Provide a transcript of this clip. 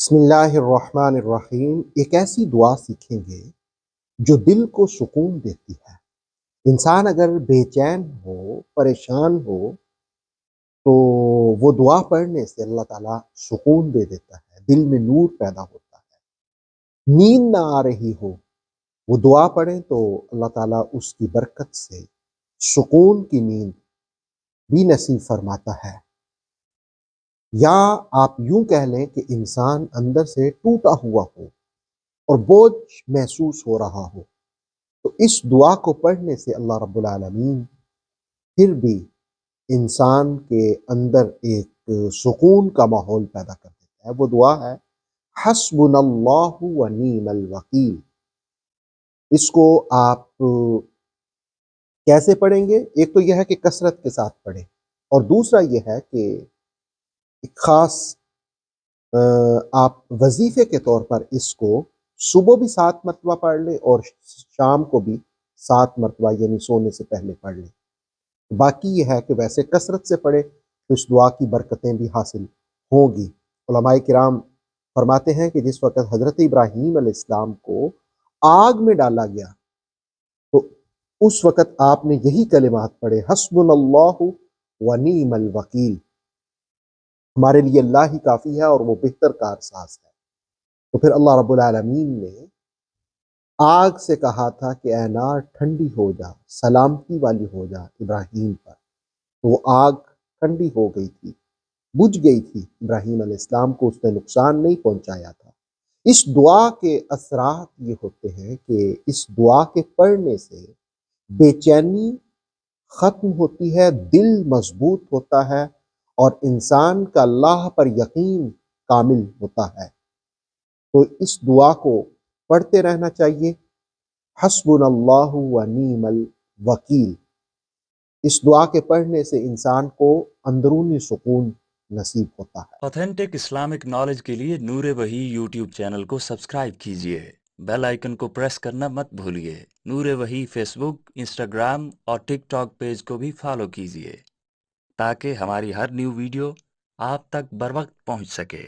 बिस्मिल्लाहिर्रहमानिर्रहीम। एक ऐसी दुआ सीखेंगे जो दिल को सुकून देती है। इंसान अगर बेचैन हो, परेशान हो, तो वो दुआ पढ़ने से अल्लाह ताला सुकून दे देता है, दिल में नूर पैदा होता है। नींद ना आ रही हो, वो दुआ पढ़ें तो अल्लाह ताला उसकी बरकत से सुकून की नींद भी नसीब फरमाता है। या आप यूं कह लें कि इंसान अंदर से टूटा हुआ हो और बोझ महसूस हो रहा हो, तो इस दुआ को पढ़ने से अल्लाह रब्बुल आलमीन फिर भी इंसान के अंदर एक सुकून का माहौल पैदा कर देता है। वो दुआ है हस्बुनल्लाहु व निअमल वकील। इसको आप कैसे पढ़ेंगे? एक तो यह है कि कसरत के साथ पढ़ें, और दूसरा यह है कि एक ख़ास आप वजीफे के तौर पर इसको सुबह भी 7 मरतबा पढ़ लें और शाम को भी 7 मरतबा, यानी सोने से पहले पढ़ लें। बाकी ये है कि वैसे कसरत से पढ़े तो इस दुआ की बरकतें भी हासिल होंगी। उलमाए किराम फरमाते हैं कि जिस वक़्त हज़रत इब्राहीम अलैहिस्सलाम को आग में डाला गया, तो उस वक़्त आपने यही कलिमात पढ़े, हस्बुनल्लाहु व निअमल वकील। हमारे लिए अल्लाह ही काफ़ी है और वो बेहतर कारसाज़ है। तो फिर अल्लाह रब्बुल आलमीन ने आग से कहा था कि ऐ नार ठंडी हो जा, सलामती वाली हो जा इब्राहीम पर। तो वो आग ठंडी हो गई थी, बुझ गई थी। इब्राहीम अलैहिस्सलाम को उसने नुकसान नहीं पहुंचाया था। इस दुआ के असरात ये होते हैं कि इस दुआ के पढ़ने से बेचैनी ख़त्म होती है, दिल मजबूत होता है और इंसान का अल्लाह पर यकीन कामिल होता है। तो इस दुआ को पढ़ते रहना चाहिए, हस्बुनल्लाहु व निअमल वकील। इस दुआ के पढ़ने से इंसान को अंदरूनी सुकून नसीब होता है। ऑथेंटिक इस्लामिक नॉलेज के लिए नूर वही यूट्यूब चैनल को सब्सक्राइब कीजिए। बेल आइकन को प्रेस करना मत भूलिए। नूर वही फेसबुक, इंस्टाग्राम और टिकटॉक पेज को भी फॉलो कीजिए ताकि हमारी हर न्यू वीडियो आप तक बर वक्त पहुंच सके।